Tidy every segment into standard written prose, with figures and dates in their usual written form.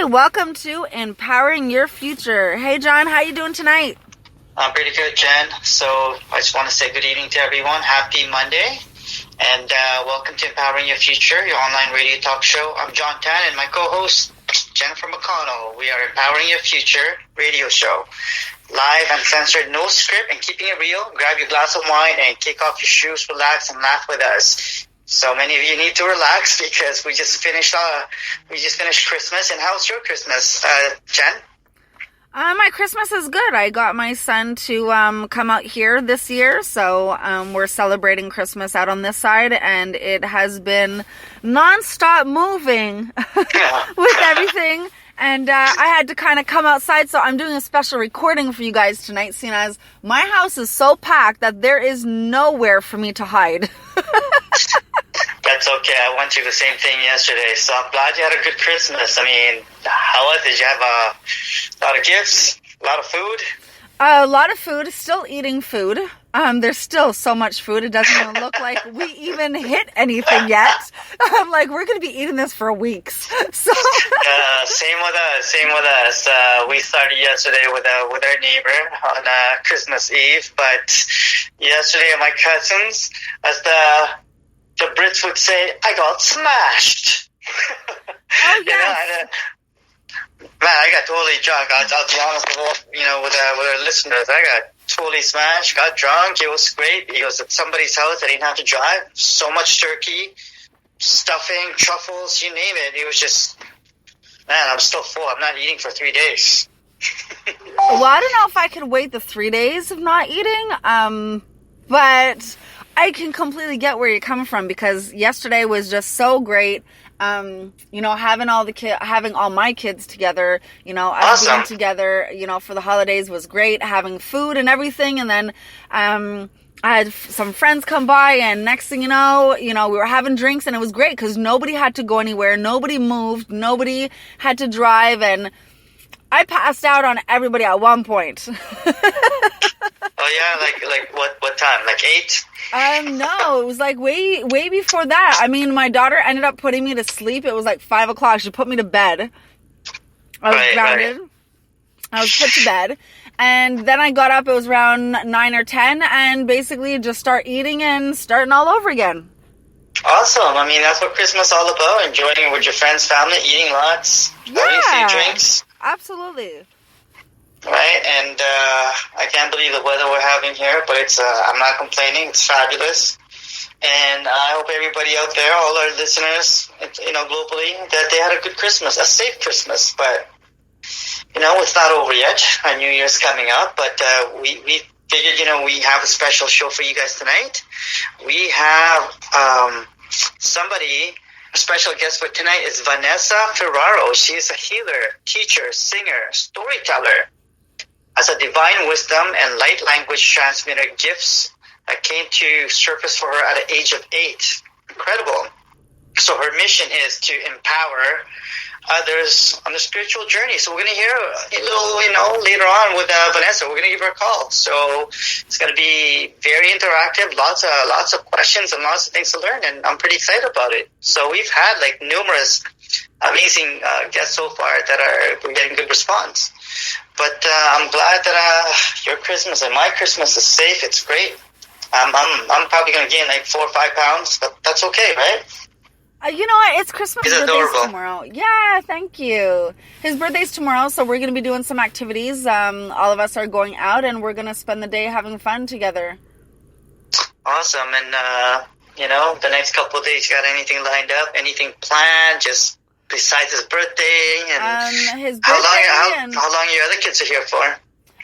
welcome to Empowering Your Future. Hey, John, how you doing tonight? I'm pretty good, Jen. So I just want to say good evening to everyone. Happy Monday. And welcome to Empowering Your Future, your online radio talk show. I'm John Tan and my co-host, Jennifer McConnell. We are Empowering Your Future radio show. Live, uncensored, no script, and keeping it real. Grab your glass of wine and kick off your shoes, relax, and laugh with us. So many of you need to relax because we just finished Christmas. And how's your Christmas, Jen? My Christmas is good. I got my son to come out here this year, so we're celebrating Christmas out on this side, and it has been nonstop moving with everything. And I had to kind of come outside, so I'm doing a special recording for you guys tonight, seeing as my house is so packed that there is nowhere for me to hide. That's okay. I went through the same thing yesterday, so I'm glad you had a good Christmas. I mean, how was it? Did you have a lot of gifts? A lot of food? A lot of food. Still eating food. There's still so much food. It doesn't even look like we even hit anything yet. I'm like, we're going to be eating this for weeks. So same with us. We started yesterday with our neighbor on Christmas Eve, but yesterday my cousins, as the Brits would say, I got smashed. Oh, yes. I got totally drunk. I'll be honest with our listeners. I got totally smashed, got drunk. It was great. It was at somebody's house. I didn't have to drive. So much turkey, stuffing, truffles, you name it. It was just, man, I'm still full. I'm not eating for 3 days. Well, I don't know if I could wait the 3 days of not eating, but I can completely get where you're coming from because yesterday was just so great. Having all my kids together, us awesome. being together, for the holidays was great. Having food and everything, and then I had some friends come by, and next thing you know, we were having drinks, and it was great because nobody had to go anywhere, nobody moved, nobody had to drive, and I passed out on everybody at one point. Oh yeah, like what time? Like 8? No, it was like way before that. I mean, my daughter ended up putting me to sleep. It was like 5 o'clock. She put me to bed. I was grounded. Right. I was put to bed. And then I got up. It was around 9 or 10 and basically just start eating and starting all over again. Awesome. I mean, that's what Christmas is all about. Enjoying it with your friends, family, eating lots, having a few drinks. Absolutely. Right, and I can't believe the weather we're having here, but it's I'm not complaining. It's fabulous, and I hope everybody out there, all our listeners, globally, that they had a good Christmas, a safe Christmas. But it's not over yet. Our New Year's coming up, but we figured we have a special show for you guys tonight. We have somebody. A special guest for tonight is Vanessa Ferraro. She is a healer, teacher, singer, storyteller. Has a divine wisdom and light language transmitter gifts that came to surface for her at the age of 8. Incredible. So her mission is to empower others on the spiritual journey. So we're going to hear a little, later on with Vanessa. We're going to give her a call. So it's going to be very interactive, lots of questions and lots of things to learn, and I'm pretty excited about it. So we've had numerous amazing guests so far that we're getting good response. But I'm glad that your Christmas and my Christmas is safe. It's great. I'm probably going to gain 4 or 5 pounds, but that's okay, right? You know what? It's Christmas. He's adorable. Tomorrow. Yeah, thank you. His birthday's tomorrow, so we're going to be doing some activities. All of us are going out, and we're going to spend the day having fun together. Awesome. And, the next couple of days, you got anything lined up? Anything planned? Just besides his birthday? And his birthday. How long your other kids are here for?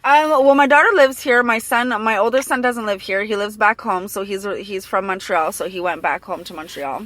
Well, my daughter lives here. My older son doesn't live here. He lives back home, so he's from Montreal, so he went back home to Montreal.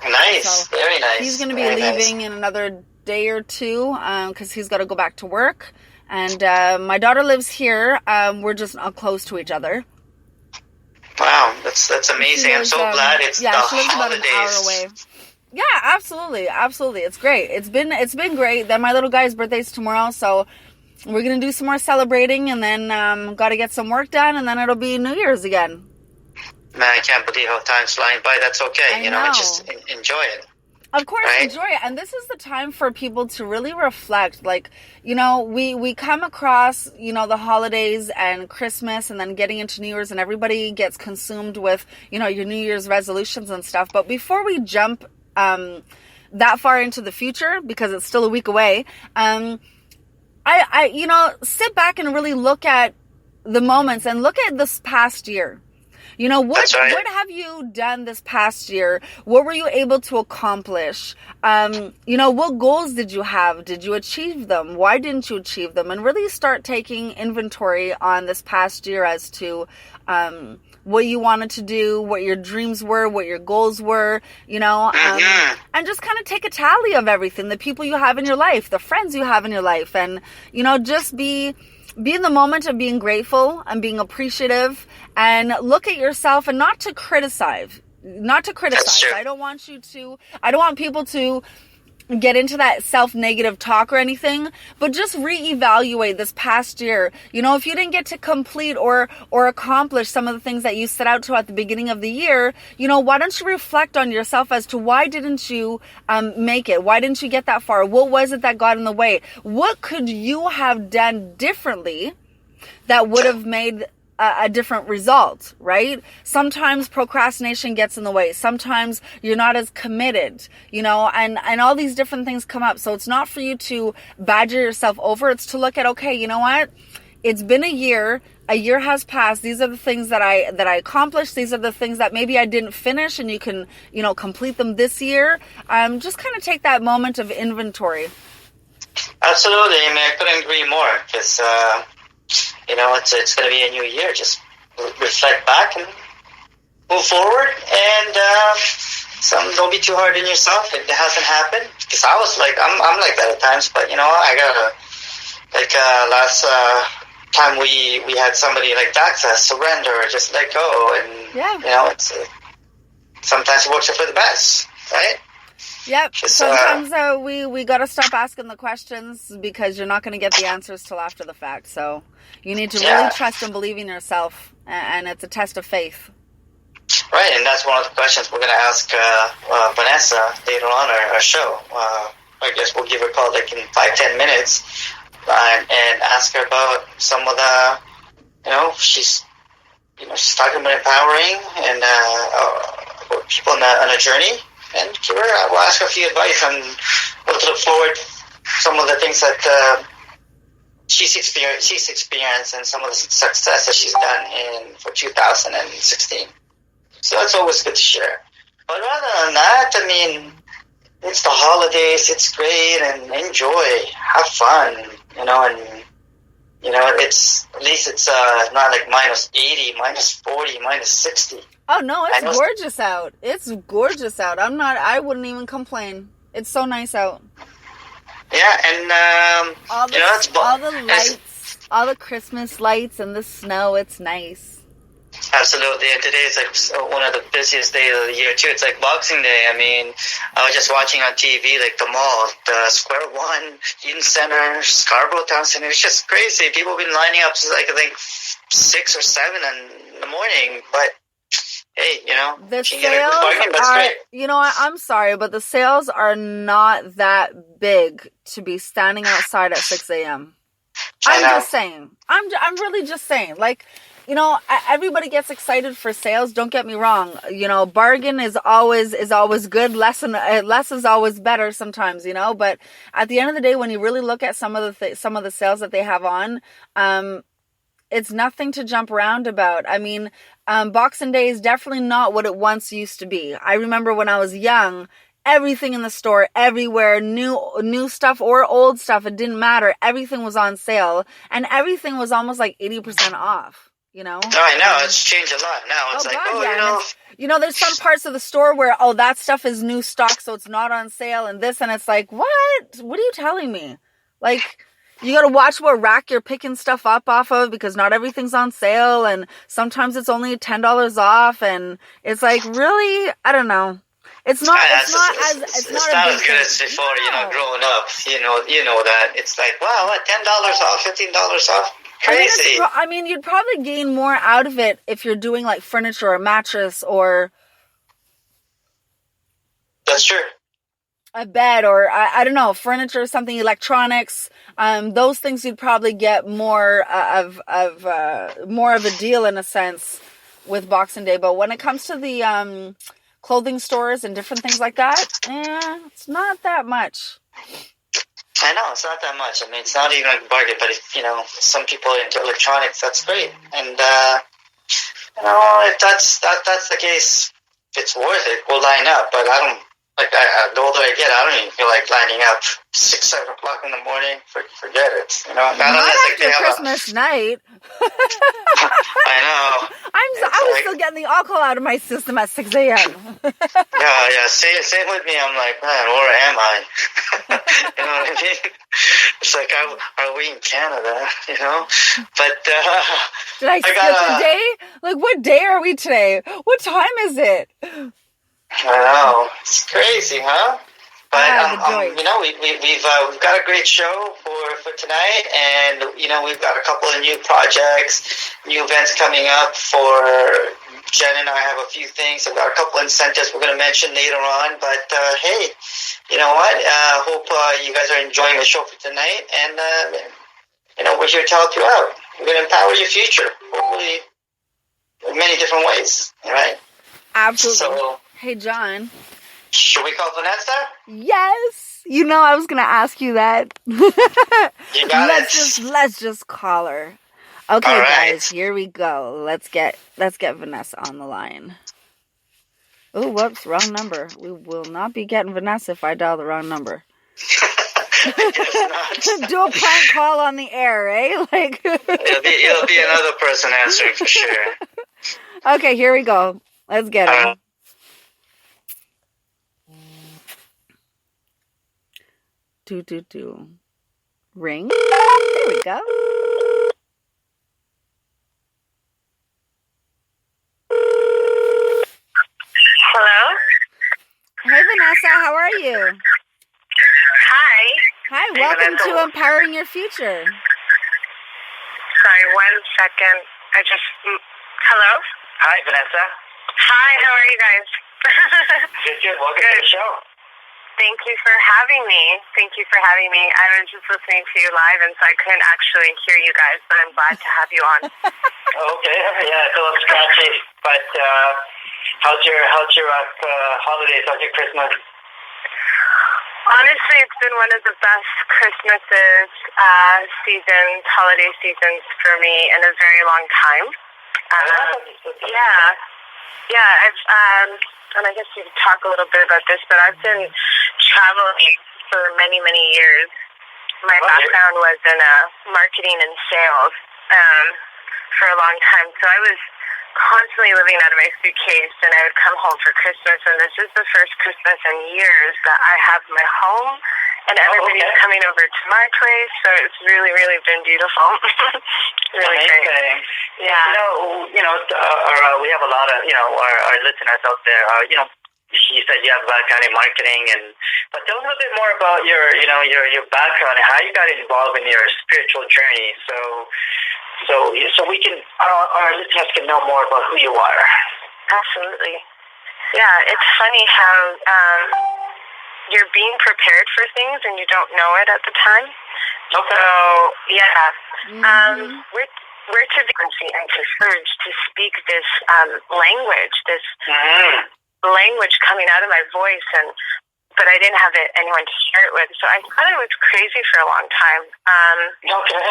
Nice, so very nice. He's going to be leaving in another day or two because he's got to go back to work. And my daughter lives here. We're just not close to each other. Wow, that's amazing. I'm so glad it's the she lives holidays. About an hour away. Yeah, absolutely. It's great. It's been great. Then my little guy's birthday's tomorrow, so we're going to do some more celebrating, and then got to get some work done, and then it'll be New Year's again. Man, I can't believe how time's flying by. That's okay. I know. Just enjoy it. Of course, right? enjoy it. And this is the time for people to really reflect. Like, we come across, the holidays and Christmas and then getting into New Year's, and everybody gets consumed with, your New Year's resolutions and stuff. But before we jump that far into the future, because it's still a week away, I sit back and really look at the moments and look at this past year. That's right. What have you done this past year? What were you able to accomplish? What goals did you have? Did you achieve them? Why didn't you achieve them? And really start taking inventory on this past year as to what you wanted to do, what your dreams were, what your goals were, and just kind of take a tally of everything, the people you have in your life, the friends you have in your life, and, just be in the moment of being grateful and being appreciative, and look at yourself, and not to criticize. I don't want people to get into that self-negative talk or anything, but just reevaluate this past year. If you didn't get to complete or accomplish some of the things that you set out to at the beginning of the year, why don't you reflect on yourself as to why didn't you make it? Why didn't you get that far? What was it that got in the way? What could you have done differently that would have made a different result, right? Sometimes procrastination gets in the way. Sometimes you're not as committed, and all these different things come up. So it's not for you to badger yourself over. It's to look at, okay, you know what? It's been a year. A year has passed. These are the things that I accomplished. These are the things that maybe I didn't finish, and you can, complete them this year. Just kind of take that moment of inventory. Absolutely. I mean, I couldn't agree more, because, it's going to be a new year. Just reflect back and move forward, and don't be too hard on yourself. It hasn't happened, because I was like, I'm like that at times, but I gotta, last time we had somebody like that surrender, just let go, and it's sometimes it works out for the best, right? Yep. Sometimes we got to stop asking the questions, because you're not going to get the answers till after the fact. So you need to really trust and believe in yourself, and it's a test of faith. Right, and that's one of the questions we're going to ask Vanessa later on our show. I guess we'll give her a call like in 5-10 minutes, and ask her about some of the, she's talking about empowering and people on a journey. And we'll ask her a few advice on what to look forward, some of the things that she's experienced, and some of the success that she's done for 2016. So that's always good to share. But rather than that, I mean, it's the holidays. It's great, and enjoy, have fun, and it's at least it's not like -80, -40, -60. Oh no, it's gorgeous out. It's gorgeous out. I wouldn't even complain. It's so nice out. Yeah, and all the lights, all the Christmas lights and the snow, it's nice. Absolutely, and today is like one of the busiest days of the year too. It's like Boxing Day. I mean, I was just watching on TV, like the mall, the Square One, Eden Center, Scarborough Town Center. It's just crazy. People have been lining up like I think 6 or 7 in the morning. But hey, the sales are. I'm sorry, but the sales are not that big to be standing outside at 6 a.m. I'm just saying. I'm really just saying. Like, everybody gets excited for sales. Don't get me wrong. Bargain is always good. Less is always better sometimes. But at the end of the day, when you really look at some of the sales that they have on, it's nothing to jump around about. I mean, Boxing Day is definitely not what it once used to be. I remember when I was young, everything in the store, everywhere, new stuff or old stuff, it didn't matter. Everything was on sale, and everything was almost like 80% off. I know, it's changed a lot now. It's there's some parts of the store where, that stuff is new stock, so it's not on sale, and this, and it's like, what are you telling me? Like, you got to watch what rack you're picking stuff up off of, because not everything's on sale, and sometimes it's only $10 off, and it's like, really? I don't know. It's not as good as before, growing up. You know that. It's like, wow, what, $10 off, $15 off? Crazy. I mean, you'd probably gain more out of it if you're doing like furniture or mattress or. That's true. a bed or I don't know, furniture, something, electronics, those things you'd probably get more more of a deal in a sense with Boxing Day. But when it comes to the clothing stores and different things like that, it's not that much. I know, it's not that much. I mean, it's not even a bargain, but if, some people are into electronics, that's great. And, if that's the case, if it's worth it, we'll line up. But I don't, the older I get, I don't even feel like lining up 6, 7 o'clock in the morning. Forget it. Not after Christmas night. I know. I was still getting the alcohol out of my system at 6 a.m. Yeah. Same with me. I'm like, man, where am I? You know what I mean? It's like, are we in Canada? But did I skip a day? Like, what day are we today? What time is it? I know, it's crazy, huh? But we've got a great show for tonight, and we've got a couple of new projects, new events coming up. For Jen and I have a few things. I've got a couple of incentives we're going to mention later on. But hey, you know what? Hope you guys are enjoying the show for tonight, and we're here to help you out. We're going to empower your future, hopefully, in many different ways. All right? Absolutely. So, hey, John. Should we call Vanessa? Yes. I was gonna ask you that. You got let's just call her. Okay, right. guys, here we go. Let's get Vanessa on the line. Oh, whoops, wrong number. We will not be getting Vanessa if I dial the wrong number. I guess not. Do a prank call on the air, eh? It'll be another person answering for sure. Okay, here we go. Let's get her. Do. Ring. There we go. Hello? Hey, Vanessa, how are you? Hi. Hi, welcome to Empowering Your Future. Sorry, 1 second. Hello? Hi, Vanessa. Hi, how are you guys? Good. Welcome to the show. Thank you for having me. I was just listening to you live, and so I couldn't actually hear you guys, but I'm glad to have you on. Okay. Yeah, it's a little scratchy, but how's your holidays? How's your Christmas? Honestly, it's been one of the best Christmases, holiday seasons for me in a very long time. Yeah. And I guess we could talk a little bit about this, but I've been traveling for many, many years. My background was in marketing and sales for a long time, so I was constantly living out of my suitcase, and I would come home for Christmas, and this is the first Christmas in years that I have my home, and everybody's coming over to my place, so it's really, really been beautiful. Really great. Yeah. We have a lot of, our listeners out there, you said you have background in marketing, but tell us a little bit more about your background and how you got involved in your spiritual journey, so we can, our listeners can know more about who you are. Absolutely. Yeah, it's funny how you're being prepared for things and you don't know it at the time. Okay. So, yeah. We're to be and to urge to speak this language, this language coming out of my voice, but I didn't have anyone to share it with. So I thought it was crazy for a long time. Okay.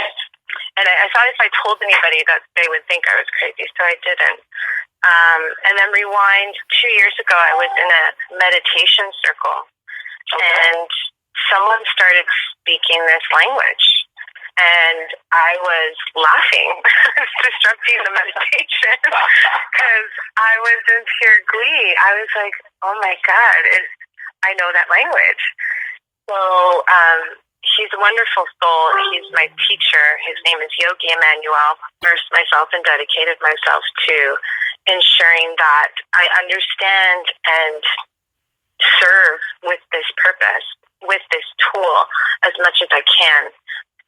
And I thought if I told anybody that they would think I was crazy, so I didn't. And then rewind 2 years ago, I was in a meditation circle, and someone started speaking this language. And I was laughing, disrupting the meditation, because I was in pure glee. I was like, oh my God, I know that language. So he's a wonderful soul. He's my teacher. His name is Yogi Emmanuel. Immersed myself and dedicated myself to ensuring that I understand and serve with this purpose, with this tool, as much as I can.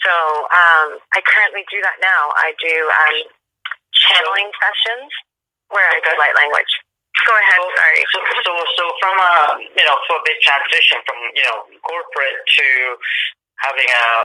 So I currently do that now. I do channeling sessions where I do light language. Go ahead. Sorry. So from a, for a big transition from, corporate to having a